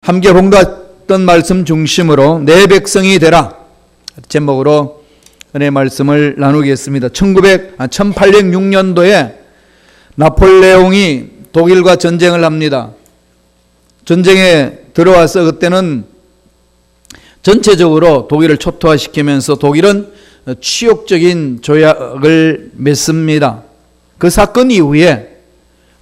함께 본받던 말씀 중심으로 내 백성이 되라 제목으로 은혜 말씀을 나누겠습니다. 1806년도에 나폴레옹이 독일과 전쟁을 합니다. 전쟁에 들어와서 그때는 전체적으로 독일을 초토화시키면서 독일은 치욕적인 조약을 맺습니다. 그 사건 이후에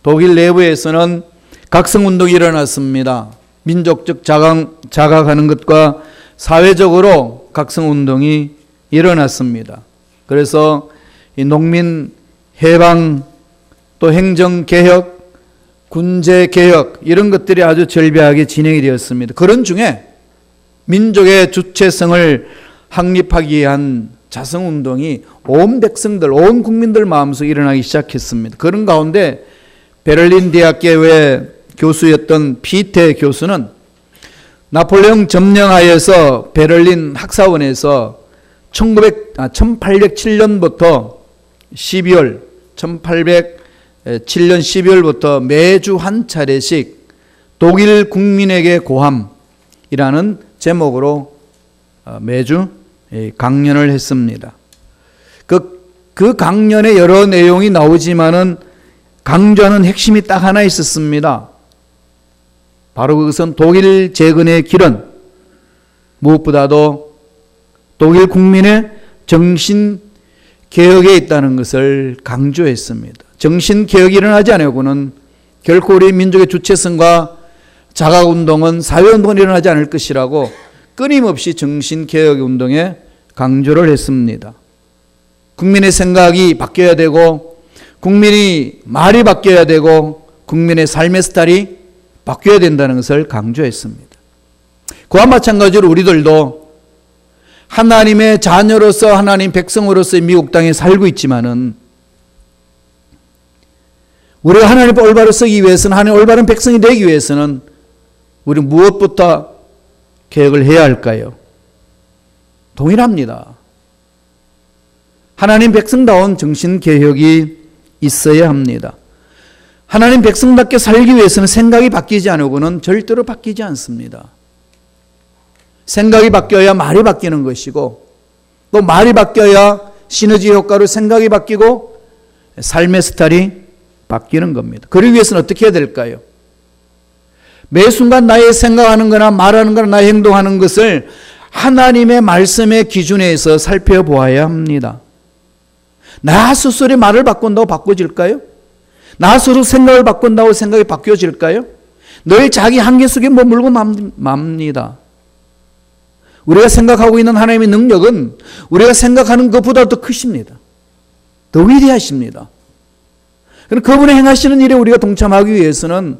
독일 내부에서는 각성운동이 일어났습니다. 민족적 자각하는 것과 사회적으로 각성운동이 일어났습니다. 그래서 이 농민 해방, 또 행정개혁, 군제개혁 이런 것들이 아주 절비하게 진행이 되었습니다. 그런 중에 민족의 주체성을 확립하기 위한 자성운동이 온 백성들, 온 국민들 마음속에 일어나기 시작했습니다. 그런 가운데 베를린 대학교의 교수였던 피테 교수는 나폴레옹 점령하에서 베를린 학사원에서 1807년부터 12월부터 매주 한 차례씩 독일 국민에게 고함이라는 제목으로 매주 강연을 했습니다. 그 강연에 여러 내용이 나오지만은 강조하는 핵심이 딱 하나 있었습니다. 바로 그것은 독일 재건의 길은 무엇보다도 독일 국민의 정신개혁에 있다는 것을 강조했습니다. 정신개혁이 일어나지 않고는 결코 우리 민족의 주체성과 자각운동은 사회운동은 일어나지 않을 것이라고 끊임없이 정신개혁 운동에 강조를 했습니다. 국민의 생각이 바뀌어야 되고 국민이 말이 바뀌어야 되고 국민의 삶의 스타일이 바뀌어야 된다는 것을 강조했습니다. 그와 마찬가지로 우리들도 하나님의 자녀로서 하나님 백성으로서의 미국 땅에 살고 있지만은 우리가 하나님의 올바로 서기 위해서는 하나님의 올바른 백성이 되기 위해서는 우리 무엇부터 개혁을 해야 할까요? 동일합니다. 하나님 백성다운 정신개혁이 있어야 합니다. 하나님 백성답게 살기 위해서는 생각이 바뀌지 않고는 절대로 바뀌지 않습니다. 생각이 바뀌어야 말이 바뀌는 것이고 또 말이 바뀌어야 시너지 효과로 생각이 바뀌고 삶의 스타일이 바뀌는 겁니다. 그러기 위해서는 어떻게 해야 될까요? 매 순간 나의 생각하는 거나 말하는 거나 나의 행동하는 것을 하나님의 말씀의 기준에서 살펴보아야 합니다. 나 스스로의 말을 바꾼다고 바꿔질까요? 나 스스로 생각을 바꾼다고 생각이 바뀌어질까요? 늘 자기 한계 속에 머물고 맙니다. 우리가 생각하고 있는 하나님의 능력은 우리가 생각하는 것보다 더 크십니다. 더 위대하십니다. 그분의 행하시는 일에 우리가 동참하기 위해서는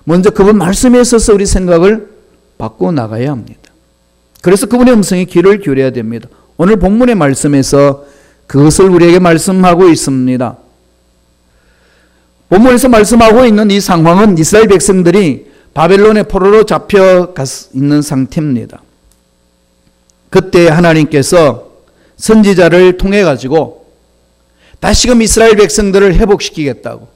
먼저 그분 말씀에 있어서 우리 생각을 바꾸어 나가야 합니다. 그래서 그분의 음성에 귀를 기울여야 됩니다. 오늘 본문의 말씀에서 그것을 우리에게 말씀하고 있습니다. 본문에서 말씀하고 있는 이 상황은 이스라엘 백성들이 바벨론의 포로로 잡혀 있는 상태입니다. 그때 하나님께서 선지자를 통해 가지고 다시금 이스라엘 백성들을 회복시키겠다고,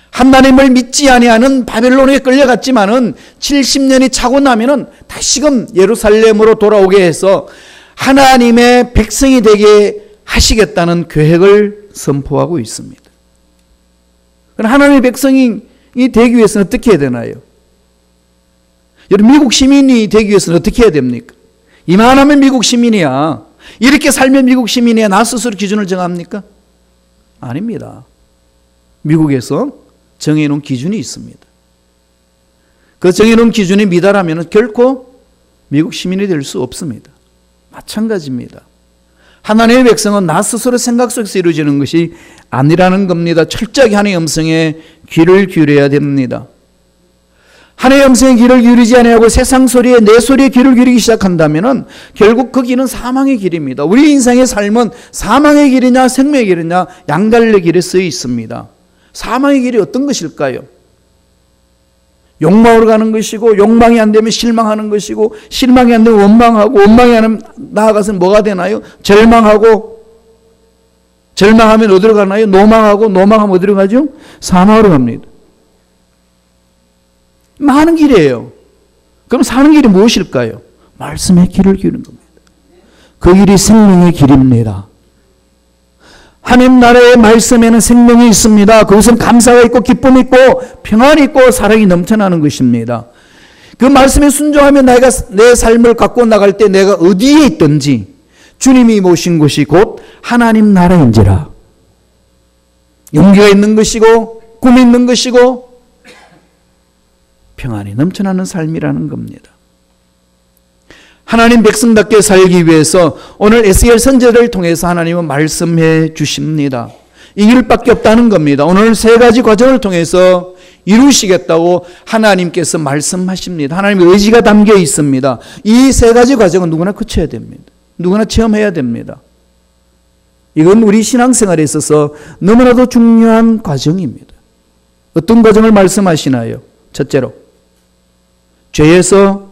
하나님을 믿지 아니하는 바벨론에 끌려갔지만은 70년이 차고 나면은 다시금 예루살렘으로 돌아오게 해서 하나님의 백성이 되게 하시겠다는 계획을 선포하고 있습니다. 그럼 하나님의 백성이 되기 위해서는 어떻게 해야 되나요? 여러분, 미국 시민이 되기 위해서는 어떻게 해야 됩니까? 이만하면 미국 시민이야, 이렇게 살면 미국 시민이야, 나 스스로 기준을 정합니까? 아닙니다. 미국에서 정해놓은 기준이 있습니다. 그 정해놓은 기준에 미달하면 결코 미국 시민이 될 수 없습니다. 마찬가지입니다. 하나님의 백성은 나 스스로 생각 속에서 이루어지는 것이 아니라는 겁니다. 철저하게 하나님의 음성에 귀를 기울여야 됩니다. 하나님의 음성에 귀를 기울이지 아니하고 세상 소리에 내 소리에 귀를 기울이기 시작한다면 결국 그 길은 사망의 길입니다. 우리 인생의 삶은 사망의 길이냐 생명의 길이냐 양갈래 길에 쓰여 있습니다. 사망의 길이 어떤 것일까요? 욕망으로 가는 것이고, 욕망이 안 되면 실망하는 것이고, 실망이 안 되면 원망하고, 원망이 안 되면 나아가서는 뭐가 되나요? 절망하고, 절망하면 어디로 가나요? 노망하고, 노망하면 어디로 가죠? 사망으로 갑니다. 많은 길이에요. 그럼 사는 길이 무엇일까요? 말씀의 길을 기르는 겁니다. 그 길이 생명의 길입니다. 하나님 나라의 말씀에는 생명이 있습니다. 그것은 감사가 있고 기쁨이 있고 평안이 있고 사랑이 넘쳐나는 것입니다. 그 말씀에 순종하면 내가 내 삶을 갖고 나갈 때 내가 어디에 있든지 주님이 모신 곳이 곧 하나님 나라인지라. 용기가 있는 것이고 꿈이 있는 것이고 평안이 넘쳐나는 삶이라는 겁니다. 하나님 백성답게 살기 위해서 오늘 에스겔 선지자를 통해서 하나님은 말씀해 주십니다. 이 길밖에 없다는 겁니다. 오늘 세 가지 과정을 통해서 이루시겠다고 하나님께서 말씀하십니다. 하나님의 의지가 담겨 있습니다. 이 세 가지 과정은 누구나 거쳐야 됩니다. 누구나 체험해야 됩니다. 이건 우리 신앙생활에 있어서 너무나도 중요한 과정입니다. 어떤 과정을 말씀하시나요? 첫째로 죄에서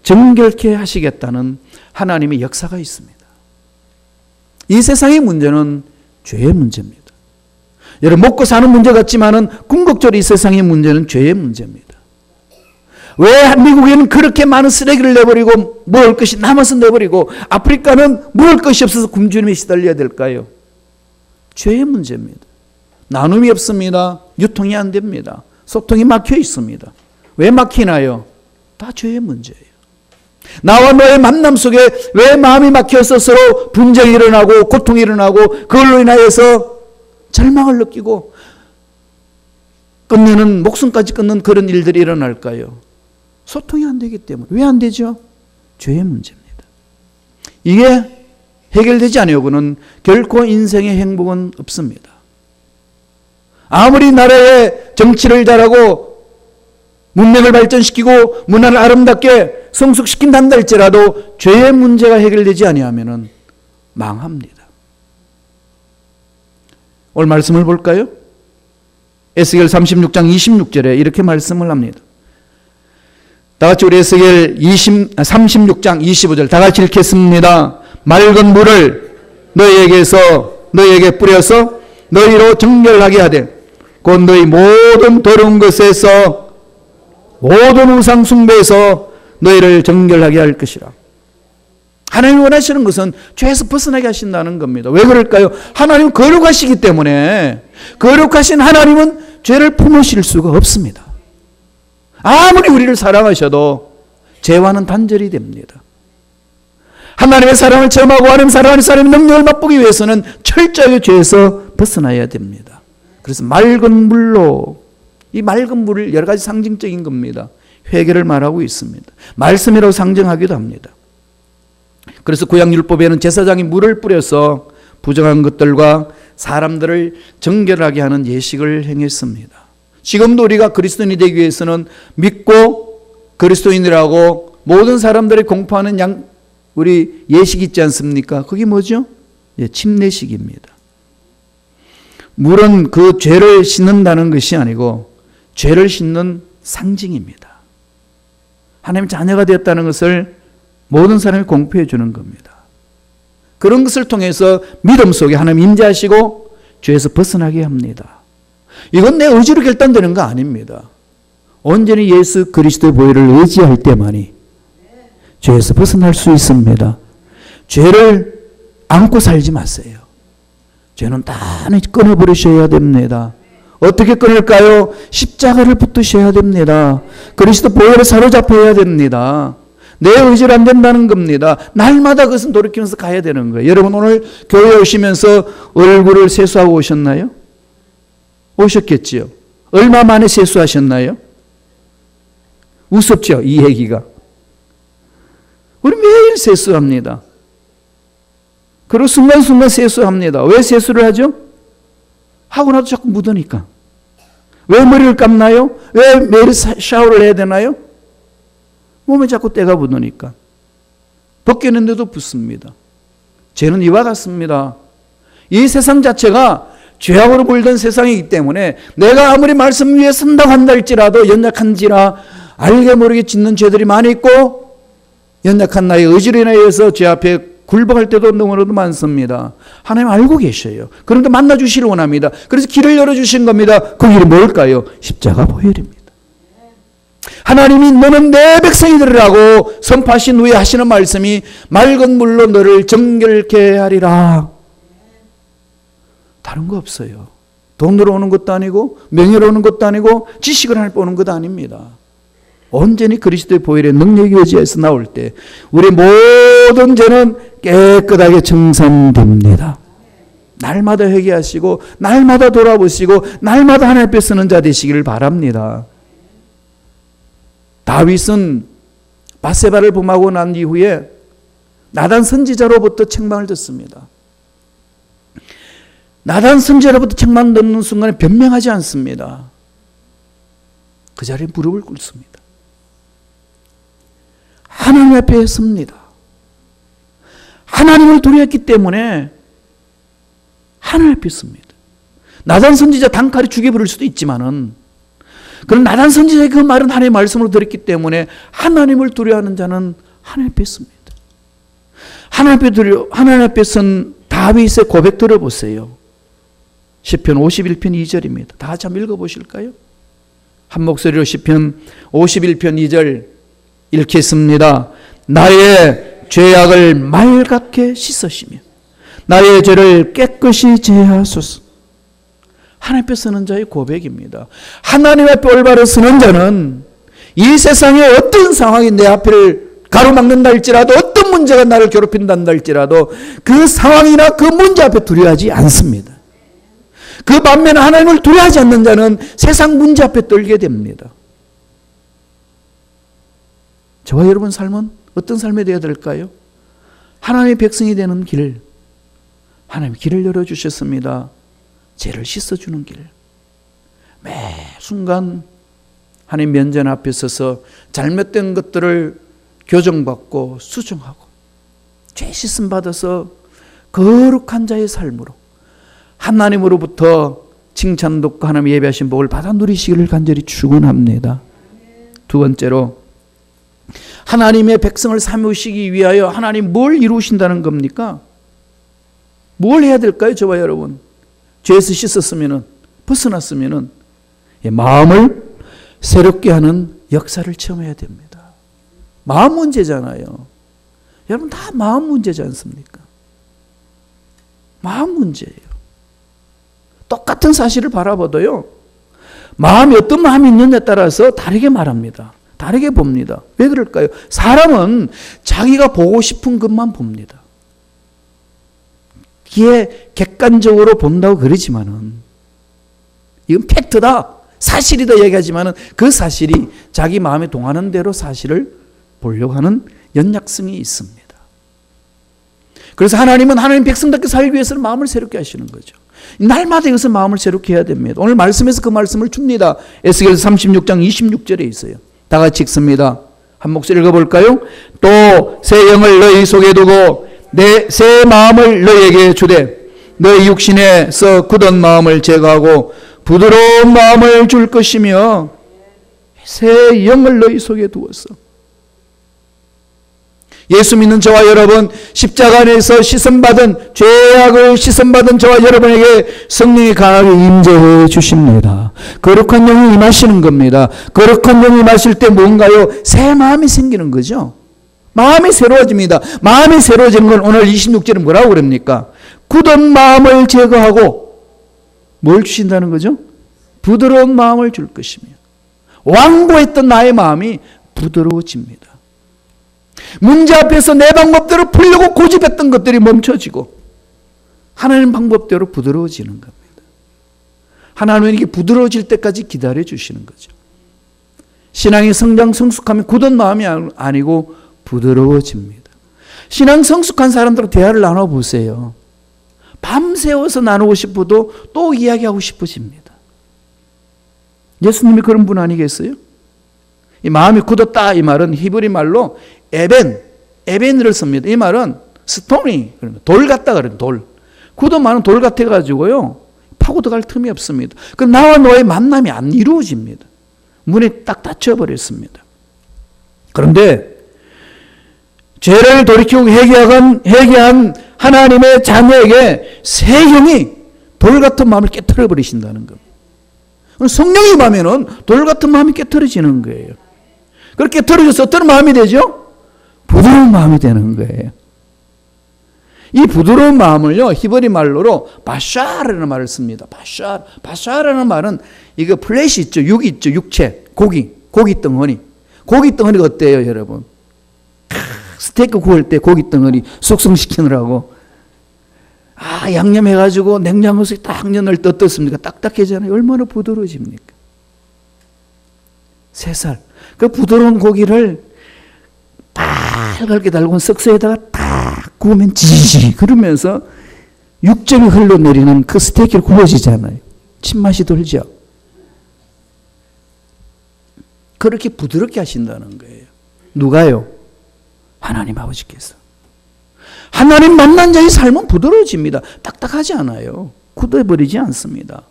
정결케 하시겠다는 하나님의 역사가 있습니다. 이 세상의 문제는 죄의 문제입니다. 여러분 먹고 사는 문제 같지만은 궁극적으로 이 세상의 문제는 죄의 문제입니다. 왜 미국에는 그렇게 많은 쓰레기를 내버리고 먹을 것이 남아서 내버리고 아프리카는 먹을 것이 없어서 굶주림에 시달려야 될까요? 죄의 문제입니다. 나눔이 없습니다. 유통이 안 됩니다. 소통이 막혀 있습니다. 왜 막히나요? 다 죄의 문제예요. 나와 너의 만남 속에 왜 마음이 막혀서 서로 분쟁이 일어나고 고통이 일어나고 그걸로 인하여서 절망을 느끼고 끝내는 목숨까지 끊는 그런 일들이 일어날까요? 소통이 안 되기 때문에. 왜 안 되죠? 죄의 문제입니다. 이게 해결되지 않으려고는 결코 인생의 행복은 없습니다. 아무리 나라의 정치를 잘하고 문명을 발전시키고 문화를 아름답게 성숙시킨다 할지라도 죄의 문제가 해결되지 아니하면 망합니다. 오늘 말씀을 볼까요? 에스겔 36장 26절에 이렇게 말씀을 합니다. 다 같이 우리 에스겔 36장 25절 다 같이 읽겠습니다. 맑은 물을 너희에게 뿌려서 너희로 정결하게 하되 곧 너희 모든 더러운 것에서 모든 우상 숭배에서 너희를 정결하게 할 것이라. 하나님이 원하시는 것은 죄에서 벗어나게 하신다는 겁니다. 왜 그럴까요? 하나님은 거룩하시기 때문에 거룩하신 하나님은 죄를 품으실 수가 없습니다. 아무리 우리를 사랑하셔도 죄와는 단절이 됩니다. 하나님의 사랑을 체험하고 하나님 사랑하는 사람의 능력을 맛보기 위해서는 철저하게 죄에서 벗어나야 됩니다. 그래서 맑은 물로, 이 맑은 물을 여러 가지 상징적인 겁니다. 회개를 말하고 있습니다. 말씀이라고 상정하기도 합니다. 그래서 구약율법에는 제사장이 물을 뿌려서 부정한 것들과 사람들을 정결하게 하는 예식을 행했습니다. 지금도 우리가 그리스도인이 되기 위해서는 믿고 그리스도인이라고 모든 사람들이 공포하는 우리 예식이 있지 않습니까? 그게 뭐죠? 침례식입니다. 물은 그 죄를 씻는다는 것이 아니고 죄를 씻는 상징입니다. 하나님의 자녀가 되었다는 것을 모든 사람이 공표해 주는 겁니다. 그런 것을 통해서 믿음 속에 하나님 임재하시고 죄에서 벗어나게 합니다. 이건 내 의지로 결단되는 거 아닙니다. 온전히 예수 그리스도의 보혈을 의지할 때만이 죄에서 벗어날 수 있습니다. 죄를 안고 살지 마세요. 죄는 단히 끊어버리셔야 됩니다. 어떻게 끊을까요? 십자가를 붙드셔야 됩니다. 그리스도 보혈에 사로잡혀야 됩니다. 내 의지로 안 된다는 겁니다. 날마다 그것은 돌이키면서 가야 되는 거예요. 여러분 오늘 교회에 오시면서 얼굴을 세수하고 오셨나요? 오셨겠지요. 얼마 만에 세수하셨나요? 우습죠, 이 얘기가. 우리 매일 세수합니다. 그리고 순간순간 세수합니다. 왜 세수를 하죠? 하고 나도 자꾸 묻으니까. 왜 머리를 감나요? 왜 매일 샤워를 해야 되나요? 몸에 자꾸 때가 묻으니까. 벗겼는데도 붓습니다. 죄는 이와 같습니다. 이 세상 자체가 죄악으로 물든 세상이기 때문에 내가 아무리 말씀 위에 선다고 한다 할지라도 연약한지라 알게 모르게 짓는 죄들이 많이 있고 연약한 나의 의지로 인하여서 죄 앞에 굴복할 때도 너무나도 많습니다. 하나님 알고 계셔요. 그런데 만나주시를 원합니다. 그래서 길을 열어주신 겁니다. 그 길이 뭘까요? 십자가 보혈입니다. 하나님이 너는 내 백성이 되리라고 선포하신 후에 하시는 말씀이 맑은 물로 너를 정결케 하리라. 다른 거 없어요. 돈으로 오는 것도 아니고 명예로 오는 것도 아니고 지식을 하나님 오는 것도 아닙니다. 온전히 그리스도의 보혈의 능력이 의지해서 나올 때 우리 모든 죄는 깨끗하게 청산됩니다. 날마다 회개하시고 날마다 돌아보시고 날마다 하나님 앞에 서는 자 되시기를 바랍니다. 다윗은 밧세바를 범하고 난 이후에 나단 선지자로부터 책망을 듣습니다. 나단 선지자로부터 책망 듣는 순간에 변명하지 않습니다. 그 자리에 무릎을 꿇습니다. 하나님 앞에 섭니다. 하나님을 두려웠기 때문에 하나님 앞에 섭니다. 나단 선지자 단칼에 죽여버릴 수도 있지만은 그런 나단 선지자의 그 말은 하나님의 말씀으로 들었기 때문에 하나님을 두려워하는 자는 하나님 앞에 섭니다. 하나님 앞에 선 다윗의 고백 들어보세요. 시편 51편 2절입니다. 다 같이 한번 읽어보실까요? 한 목소리로 시편 51편 2절 읽겠습니다. 나의 죄악을 말갛게 씻으시며 나의 죄를 깨끗이 제하소서. 하나님 앞에 서는 자의 고백입니다. 하나님 앞에 올바로 서는 자는 이 세상에 어떤 상황이 내 앞을 가로막는다 할지라도 어떤 문제가 나를 괴롭힌다 할지라도 그 상황이나 그 문제 앞에 두려워하지 않습니다. 그 반면에 하나님을 두려워하지 않는 자는 세상 문제 앞에 떨게 됩니다. 저와 여러분 삶은 어떤 삶이 되어야 될까요? 하나님의 백성이 되는 길, 하나님 길을 열어주셨습니다. 죄를 씻어주는 길. 매 순간 하나님 면전 앞에 서서 잘못된 것들을 교정받고 수정하고 죄 씻음 받아서 거룩한 자의 삶으로 하나님으로부터 칭찬 듣고 하나님 예배하신 복을 받아 누리시기를 간절히 축원합니다. 두 번째로 하나님의 백성을 삼으시기 위하여 하나님 뭘 이루신다는 겁니까? 뭘 해야 될까요? 저와 여러분. 죄에서 씻었으면 벗어났으면 마음을 새롭게 하는 역사를 체험해야 됩니다. 마음 문제잖아요. 여러분 다 마음 문제지 않습니까? 마음 문제예요. 똑같은 사실을 바라봐도요. 마음이 어떤 마음이 있느냐에 따라서 다르게 말합니다. 다르게 봅니다. 왜 그럴까요? 사람은 자기가 보고 싶은 것만 봅니다. 이게 객관적으로 본다고 그러지만은 이건 팩트다, 사실이다 얘기하지만은 그 사실이 자기 마음에 동하는 대로 사실을 보려고 하는 연약성이 있습니다. 그래서 하나님은 하나님 백성답게 살기 위해서는 마음을 새롭게 하시는 거죠. 날마다 이것을 마음을 새롭게 해야 됩니다. 오늘 말씀에서 그 말씀을 줍니다. 에스겔서 36장 26절에 있어요. 다 같이 읽습니다. 한 목소리 읽어볼까요? 또 새 영을 너희 속에 두고 내 새 마음을 너희에게 주되 너희 육신에서 굳은 마음을 제거하고 부드러운 마음을 줄 것이며 새 영을 너희 속에 두었어. 예수 믿는 저와 여러분, 십자가 안에서 씻음받은, 죄악을 씻음받은 저와 여러분에게 성령이 강하게 임재해 주십니다. 거룩한 영이 임하시는 겁니다. 거룩한 영이 임하실 때 뭔가요? 새 마음이 생기는 거죠. 마음이 새로워집니다. 마음이 새로워지는 건 오늘 26절은 뭐라고 그럽니까? 굳은 마음을 제거하고 뭘 주신다는 거죠? 부드러운 마음을 줄 것이며 완고했던 나의 마음이 부드러워집니다. 문제 앞에서 내 방법대로 풀려고 고집했던 것들이 멈춰지고 하나님 방법대로 부드러워지는 겁니다. 하나님은 이게 부드러워질 때까지 기다려 주시는 거죠. 신앙이 성장 성숙하면 굳은 마음이 아니고 부드러워집니다. 신앙 성숙한 사람들과 대화를 나눠보세요. 밤새워서 나누고 싶어도 또 이야기하고 싶어집니다. 예수님이 그런 분 아니겠어요? 이 마음이 굳었다 이 말은 히브리 말로 에벤을 씁니다. 이 말은 스토니, 돌 같다 그래요. 돌. 굳은 마음은 돌 같아가지고요. 파고 들어갈 틈이 없습니다. 그 나와 너의 만남이 안 이루어집니다. 문이 딱 닫혀버렸습니다. 그런데 죄를 돌이키고 회개한 하나님의 자녀에게 새 영이 돌 같은 마음을 깨트려 버리신다는 겁니다. 성령이 임하면은 돌 같은 마음이 깨트려지는 거예요. 그렇게 들어줘서 어떤 마음이 되죠? 부드러운 마음이 되는 거예요. 이 부드러운 마음을요, 히브리 말로로 바샤라는 말을 씁니다. 바샤라는 말은 이거 플래시 있죠. 육 있죠. 육체. 고기 덩어리. 고기 덩어리가 어때요, 여러분? 스테이크 구울 때 고기 덩어리 숙성시키느라고. 양념해가지고 냉장고에 딱 넣을 때 어떻습니까? 딱딱해지잖아요. 얼마나 부드러워집니까? 3살. 그 부드러운 고기를 빨갛게 달군 석쇠에다가 딱 구우면 지지 그러면서 육즙이 흘러내리는 그 스테이크를 구워지잖아요. 침맛이 돌죠. 그렇게 부드럽게 하신다는 거예요. 누가요? 하나님 아버지께서. 하나님 만난 자의 삶은 부드러워집니다. 딱딱하지 않아요. 굳어버리지 않습니다.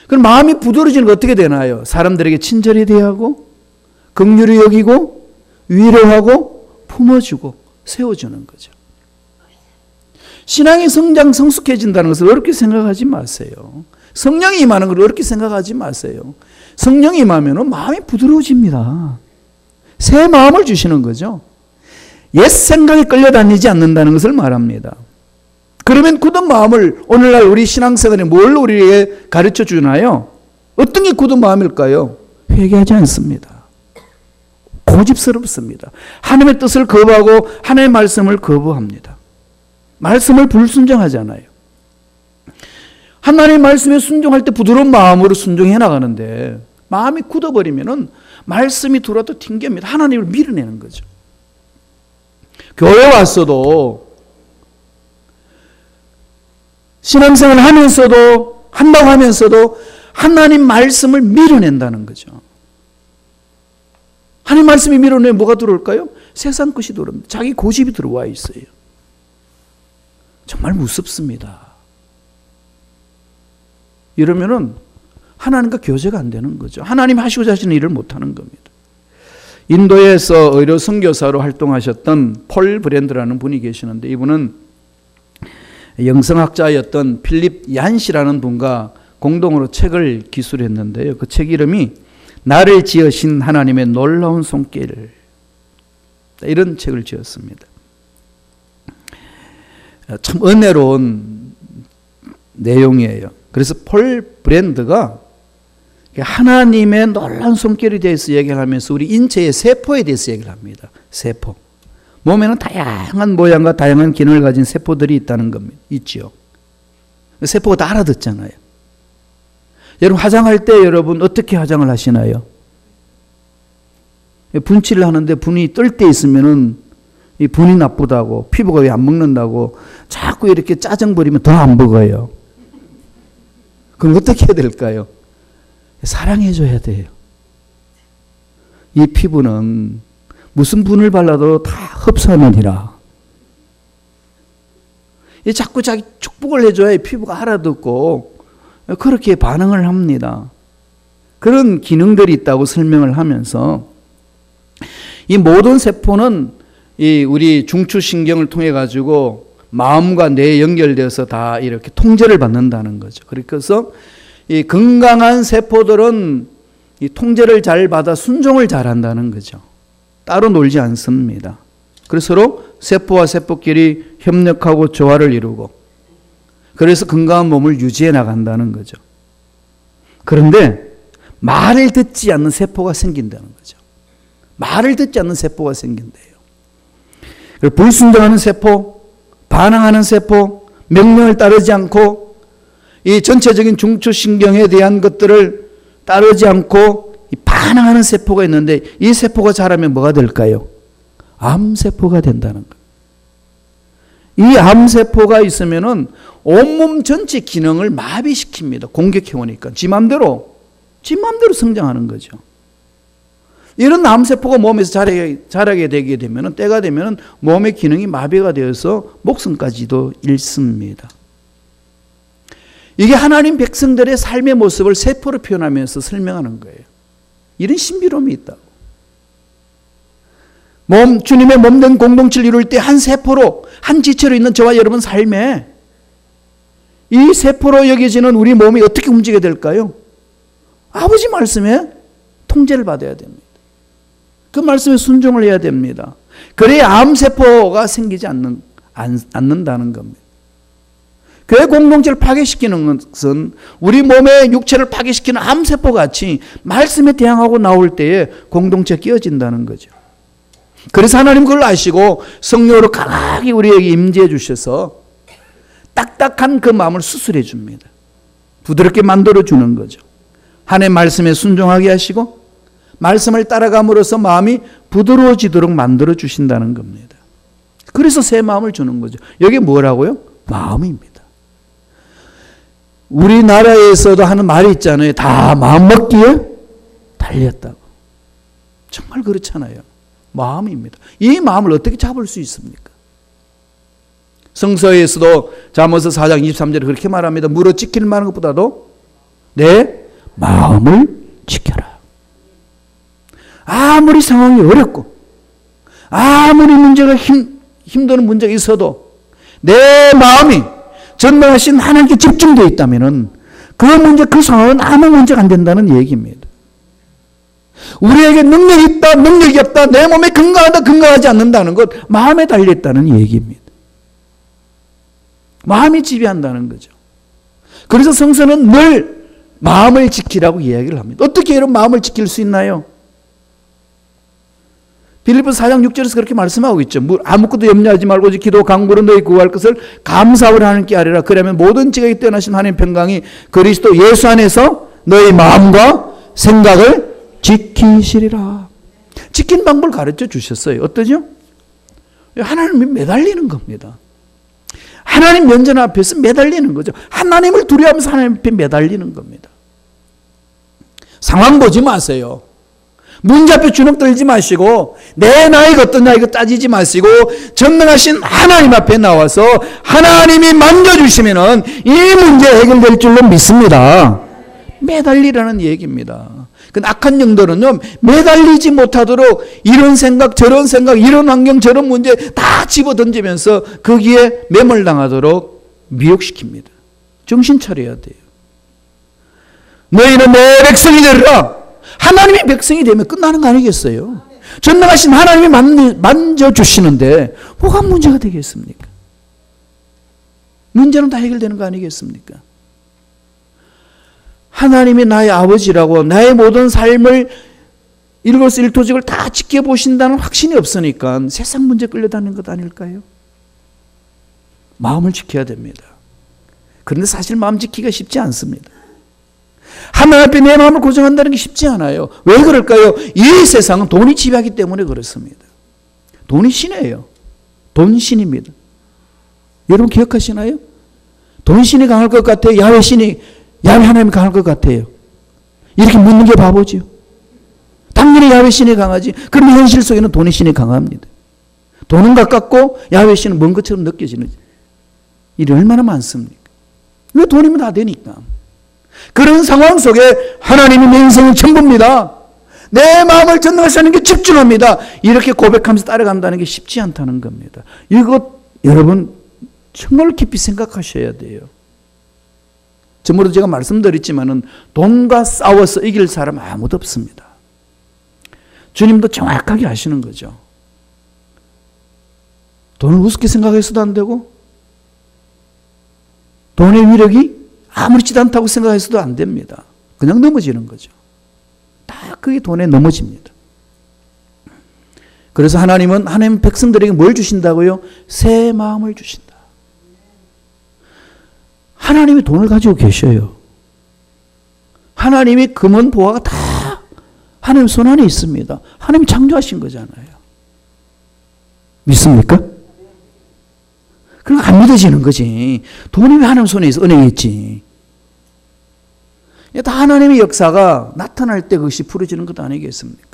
그럼 마음이 부드러워지는 게 어떻게 되나요? 사람들에게 친절히 대하고 긍휼히 여기고 위로하고 품어주고 세워주는 거죠. 신앙의 성장 성숙해진다는 것을 어렵게 생각하지 마세요. 성령이 임하는 걸 어렵게 생각하지 마세요. 성령이 임하면 마음이 부드러워집니다. 새 마음을 주시는 거죠. 옛 생각에 끌려다니지 않는다는 것을 말합니다. 그러면 굳은 마음을 오늘날 우리 신앙생활에 뭘 우리에게 가르쳐 주나요? 어떤 게 굳은 마음일까요? 회개하지 않습니다. 고집스럽습니다. 하나님의 뜻을 거부하고 하나님의 말씀을 거부합니다. 말씀을 불순종하잖아요. 하나님의 말씀에 순종할 때 부드러운 마음으로 순종해 나가는데 마음이 굳어버리면은 말씀이 들어와도 튕깁니다. 하나님을 밀어내는 거죠. 교회 왔어도 신앙생활을 하면서도 한다고 하면서도 하나님 말씀을 밀어낸다는 거죠. 하나님 말씀이 밀어내면 뭐가 들어올까요? 세상 것이 들어옵니다. 자기 고집이 들어와 있어요. 정말 무섭습니다. 이러면은 하나님과 교제가 안 되는 거죠. 하나님 하시고자 하시는 일을 못하는 겁니다. 인도에서 의료 선교사로 활동하셨던 폴 브랜드라는 분이 계시는데 이분은 영성학자였던 필립 얀시라는 분과 공동으로 책을 기술했는데요. 그 책 이름이 나를 지으신 하나님의 놀라운 손길, 이런 책을 지었습니다. 참 은혜로운 내용이에요. 그래서 폴 브랜드가 하나님의 놀라운 손길에 대해서 얘기를 하면서 우리 인체의 세포에 대해서 얘기를 합니다. 세포. 몸에는 다양한 모양과 다양한 기능을 가진 세포들이 있다는 겁니다. 있죠. 세포가 다 알아듣잖아요. 여러분 화장할 때 여러분 어떻게 화장을 하시나요? 분칠을 하는데 분이 뜰 때 있으면은 이 분이 나쁘다고 피부가 왜 안 먹는다고 자꾸 이렇게 짜증 부리면 더 안 먹어요. 그럼 어떻게 해야 될까요? 사랑해줘야 돼요. 이 피부는 무슨 분을 발라도 다 흡수하느니라. 자꾸 자기 축복을 해줘야 피부가 알아듣고 그렇게 반응을 합니다. 그런 기능들이 있다고 설명을 하면서 이 모든 세포는 이 우리 중추신경을 통해 가지고 마음과 뇌에 연결되어서 다 이렇게 통제를 받는다는 거죠. 그래서 이 건강한 세포들은 이 통제를 잘 받아 순종을 잘 한다는 거죠. 따로 놀지 않습니다. 그래서 서로 세포와 세포끼리 협력하고 조화를 이루고 그래서 건강한 몸을 유지해 나간다는 거죠. 그런데 말을 듣지 않는 세포가 생긴다는 거죠. 말을 듣지 않는 세포가 생긴대요. 불순종하는 세포, 반항하는 세포, 명령을 따르지 않고 이 전체적인 중추신경에 대한 것들을 따르지 않고 반항하는 세포가 있는데 이 세포가 자라면 뭐가 될까요? 암세포가 된다는 거예요. 이 암세포가 있으면은 온몸 전체 기능을 마비시킵니다. 공격해오니까. 지 맘대로 성장하는 거죠. 이런 암세포가 몸에서 자라게 되게 되면 때가 되면 몸의 기능이 마비가 되어서 목숨까지도 잃습니다. 이게 하나님 백성들의 삶의 모습을 세포로 표현하면서 설명하는 거예요. 이런 신비로움이 있다고. 주님의 몸된 공동체를 이룰 때 한 세포로, 한 지체로 있는 저와 여러분 삶에 이 세포로 여겨지는 우리 몸이 어떻게 움직여야 될까요? 아버지 말씀에 통제를 받아야 됩니다. 그 말씀에 순종을 해야 됩니다. 그래야 암세포가 생기지 않는다는 겁니다. 교회 공동체를 파괴시키는 것은 우리 몸의 육체를 파괴시키는 암세포 같이 말씀에 대항하고 나올 때에 공동체가 끼어진다는 거죠. 그래서 하나님 그걸 아시고 성령으로 강하게 우리에게 임재해 주셔서 딱딱한 그 마음을 수술해 줍니다. 부드럽게 만들어 주는 거죠. 하나님의 말씀에 순종하게 하시고 말씀을 따라감으로써 마음이 부드러워지도록 만들어 주신다는 겁니다. 그래서 새 마음을 주는 거죠. 여기 뭐라고요? 마음입니다. 우리나라에서도 하는 말이 있잖아요. 다 마음 먹기에 달렸다고. 정말 그렇잖아요. 마음입니다. 이 마음을 어떻게 잡을 수 있습니까? 성서에서도 잠언서 4장 23절에 그렇게 말합니다. 물어 지킬 만한 것보다도 내 마음을 지켜라. 아무리 상황이 어렵고 아무리 문제가 힘드는 문제가 있어도 내 마음이 전능하신 하나님께 집중되어 있다면 그 문제, 그 상황은 아무 문제가 안 된다는 얘기입니다. 우리에게 능력이 있다, 능력이 없다, 내 몸에 건강하다, 건강하지 않는다는 것, 마음에 달려있다는 얘기입니다. 마음이 지배한다는 거죠. 그래서 성서는 늘 마음을 지키라고 이야기를 합니다. 어떻게 이런 마음을 지킬 수 있나요? 빌립보서 4장 6절에서 그렇게 말씀하고 있죠. 아무것도 염려하지 말고 기도 강구로 너희 구할 것을 감사하고 하나님께 아뢰라. 그러면 모든 지각이 뛰어나신 하나님의 평강이 그리스도 예수 안에서 너희 마음과 생각을 지키시리라. 지킨 방법을 가르쳐 주셨어요. 어떠죠? 하나님이 매달리는 겁니다. 하나님 면전 앞에서 매달리는 거죠. 하나님을 두려워하면서 하나님 앞에 매달리는 겁니다. 상황 보지 마세요. 문제 앞에 주눅 들지 마시고 내 나이가 어떠냐 이거 따지지 마시고 전능하신 하나님 앞에 나와서 하나님이 만져주시면은 이 문제 해결될 줄로 믿습니다. 매달리라는 얘기입니다. 그 악한 영들은요 매달리지 못하도록 이런 생각 저런 생각 이런 환경 저런 문제 다 집어던지면서 거기에 매몰당하도록 미혹시킵니다. 정신 차려야 돼요. 너희는 내 백성이 되리라. 하나님이 백성이 되면 끝나는 거 아니겠어요? 전능하신 하나님이 만져주시는데 뭐가 문제가 되겠습니까? 문제는 다 해결되는 거 아니겠습니까? 하나님이 나의 아버지라고 나의 모든 삶을 일거수일투족을 다 지켜보신다는 확신이 없으니까 세상 문제 끌려다니는 것 아닐까요? 마음을 지켜야 됩니다. 그런데 사실 마음 지키기가 쉽지 않습니다. 하나님 앞에 내 마음을 고정한다는 게 쉽지 않아요. 왜 그럴까요? 이 세상은 돈이 지배하기 때문에 그렇습니다. 돈이 신이에요. 돈 신입니다. 여러분 기억하시나요? 돈 신이 강할 것 같아요? 야훼 하나님이 강할 것 같아요? 이렇게 묻는 게 바보죠. 당연히 야훼 신이 강하지. 그런데 현실 속에는 돈의 신이 강합니다. 돈은 가깝고 야훼 신은 먼 것처럼 느껴지는 일이 얼마나 많습니까? 왜 돈이면 다 되니까. 그런 상황 속에 하나님이 내 인생은 전부입니다. 내 마음을 전능하신 하나님께 집중합니다. 이렇게 고백하면서 따라간다는 게 쉽지 않다는 겁니다. 이것 여러분 정말 깊이 생각하셔야 돼요. 전부도 제가 말씀드렸지만은 돈과 싸워서 이길 사람 아무도 없습니다. 주님도 정확하게 아시는 거죠. 돈을 우습게 생각해서도 안 되고 돈의 위력이 아무렇지도 않다고 생각해서도 안 됩니다. 그냥 넘어지는 거죠. 다 그게 돈에 넘어집니다. 그래서 하나님은 하나님 백성들에게 뭘 주신다고요? 새 마음을 주신다. 하나님이 돈을 가지고 계셔요. 하나님이 금은 보화가 다 하나님 손 안에 있습니다. 하나님이 창조하신 거잖아요. 믿습니까? 그러니까 안 믿어지는 거지. 돈이 왜 하나님 손에 있어? 은행에 있지. 다 하나님의 역사가 나타날 때 그것이 풀어지는 것 아니겠습니까?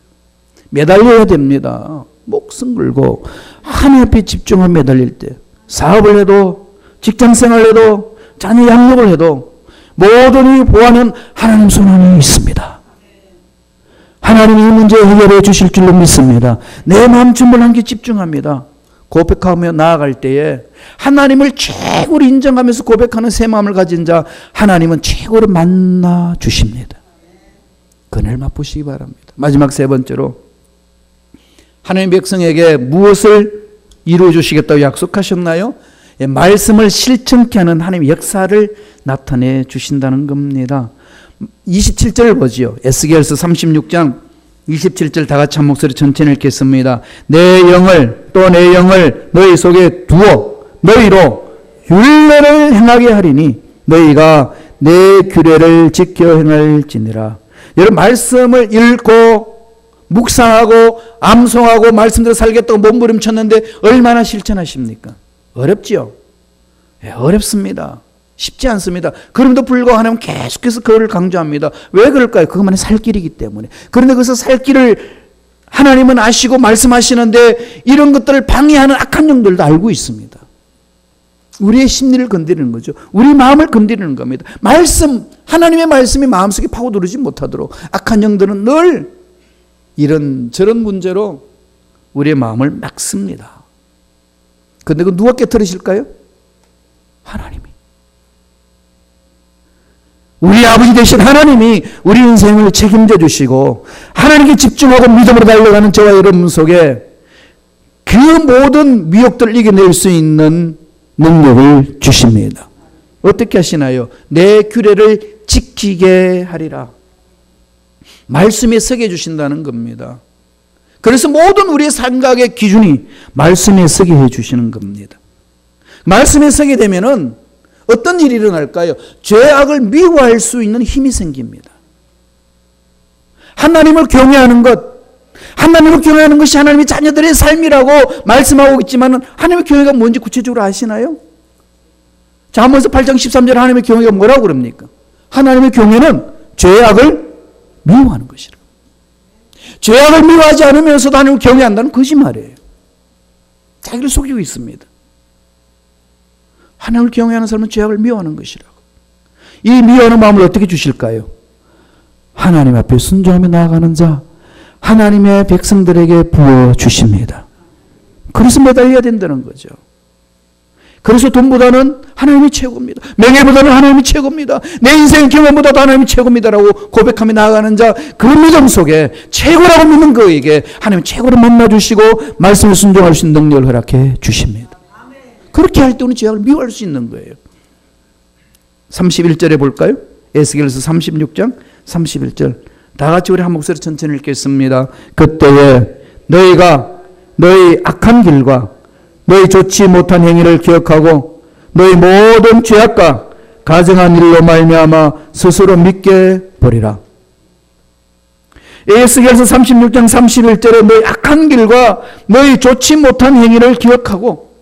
매달려야 됩니다. 목숨 걸고 하나님 앞에 집중을 매달릴 때 사업을 해도 직장생활을 해도 자녀 양육을 해도 모든 이 보안은 하나님 손 안에 있습니다. 하나님이 이 문제 해결해 주실 줄로 믿습니다. 내 마음 전부를 함께 집중합니다. 고백하며 나아갈 때에 하나님을 최고로 인정하면서 고백하는 새 마음을 가진 자 하나님은 최고로 만나 주십니다. 그늘 맛보시기 바랍니다. 마지막 세 번째로 하나님 백성에게 무엇을 이루어 주시겠다고 약속하셨나요? 예, 말씀을 실천케 하는 하나님의 역사를 나타내 주신다는 겁니다. 27절을 보지요. 에스겔서 36장 27절 다 같이 한 목소리 천천히 읽겠습니다. 내 영을 또 내 영을 너희 속에 두어 너희로 율례를 행하게 하리니 너희가 내 규례를 지켜 행할지니라. 여러분 말씀을 읽고 묵상하고 암송하고 말씀대로 살겠다고 몸부림쳤는데 얼마나 실천하십니까? 어렵지요? 예, 어렵습니다. 쉽지 않습니다. 그럼에도 불구하고 하나님은 계속해서 그거를 강조합니다. 왜 그럴까요? 그것만이 살 길이기 때문에. 그런데 그래서 살 길을 하나님은 아시고 말씀하시는데 이런 것들을 방해하는 악한 영들도 알고 있습니다. 우리의 심리를 건드리는 거죠. 우리 마음을 건드리는 겁니다. 말씀, 하나님의 말씀이 마음속에 파고들지 못하도록 악한 영들은 늘 이런 저런 문제로 우리의 마음을 막습니다. 그런데 그 누가 깨트리실까요? 하나님이. 우리 아버지 되신 하나님이 우리 인생을 책임져 주시고 하나님께 집중하고 믿음으로 달려가는 저와 여러분 속에 그 모든 미혹들을 이겨낼 수 있는 능력을 주십니다. 어떻게 하시나요? 내 규례를 지키게 하리라. 말씀에 서게 해주신다는 겁니다. 그래서 모든 우리의 생각의 기준이 말씀에 서게 해주시는 겁니다. 말씀에 서게 되면은 어떤 일이 일어날까요? 죄악을 미워할 수 있는 힘이 생깁니다. 하나님을 경외하는 것, 하나님을 경외하는 것이 하나님의 자녀들의 삶이라고 말씀하고 있지만 하나님의 경외가 뭔지 구체적으로 아시나요? 자, 잠언서 8장 13절 하나님의 경외가 뭐라고 그럽니까? 하나님의 경외는 죄악을 미워하는 것이라. 죄악을 미워하지 않으면서도 하나님을 경외한다는 거짓말이에요. 자기를 속이고 있습니다. 하나님을 경외하는 사람은 죄악을 미워하는 것이라고. 이 미워하는 마음을 어떻게 주실까요? 하나님 앞에 순종하며 나아가는 자, 하나님의 백성들에게 부어주십니다. 그래서 매달려야 된다는 거죠. 그래서 돈보다는 하나님이 최고입니다. 명예보다는 하나님이 최고입니다. 내 인생의 경험보다도 하나님이 최고입니다라고 고백하며 나아가는 자, 그 믿음 속에 최고라고 믿는 그에게 하나님이 최고로 만나주시고 말씀을 순종할 수 있는 능력을 허락해 주십니다. 그렇게 할 때 우리는 죄악을 미워할 수 있는 거예요. 31절에 볼까요? 에스겔서 36장 31절 다 같이 우리 한 목소리 천천히 읽겠습니다. 그때에 너희가 너희 악한 길과 너희 좋지 못한 행위를 기억하고 너희 모든 죄악과 가증한 일로 말미암아 스스로 믿게 버리라. 에스겔서 36장 31절에 너희 악한 길과 너희 좋지 못한 행위를 기억하고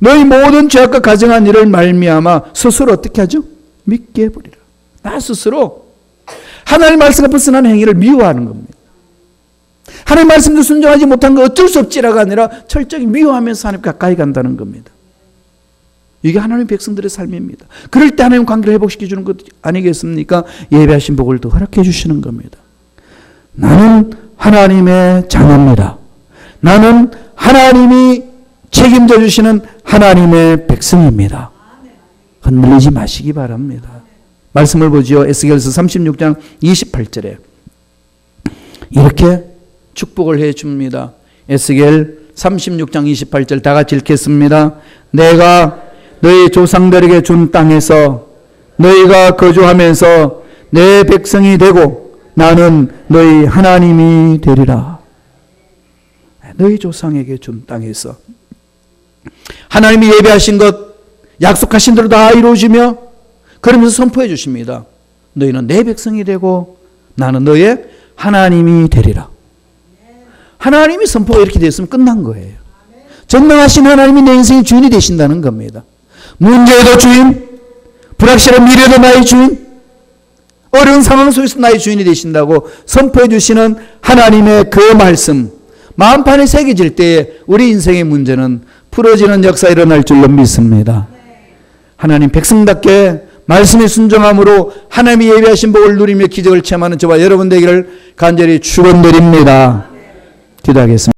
너희 모든 죄악과 가증한 일을 말미암아 스스로 어떻게 하죠? 믿게 버리라. 나 스스로 하나님 말씀 앞에 선한 행위를 미워하는 겁니다. 하나님 말씀도 순종하지 못한 거 어쩔 수 없지라가 아니라 철저히 미워하면서 하나님 가까이 간다는 겁니다. 이게 하나님 백성들의 삶입니다. 그럴 때 하나님 관계를 회복시켜 주는 것 아니겠습니까? 예배하신 복을 더 허락해 주시는 겁니다. 나는 하나님의 자녀입니다. 나는 하나님이 책임져 주시는 하나님의 백성입니다. 흔들리지 마시기 바랍니다. 말씀을 보지요. 에스겔서 36장 28절에 이렇게 축복을 해 줍니다. 에스겔 36장 28절 다 같이 읽겠습니다. 내가 너희 조상들에게 준 땅에서 너희가 거주하면서 내 백성이 되고 나는 너희 하나님이 되리라. 너희 조상에게 준 땅에서 하나님이 예배하신 것 약속하신 대로 다 이루어지며 그러면서 선포해 주십니다. 너희는 내 백성이 되고 나는 너의 하나님이 되리라. 하나님이 선포가 이렇게 됐으면 끝난 거예요. 전능하신 하나님이 내 인생의 주인이 되신다는 겁니다. 문제도 주인, 불확실한 미래도 나의 주인, 어려운 상황 속에서 나의 주인이 되신다고 선포해 주시는 하나님의 그 말씀, 마음판에 새겨질 때에 우리 인생의 문제는 풀어지는 역사 일어날 줄로 믿습니다. 하나님 백성답게 말씀에 순종함으로 하나님이 예비하신 복을 누리며 기적을 체험하는 저와 여러분 되기를 간절히 축원드립니다. 기도하겠습니다.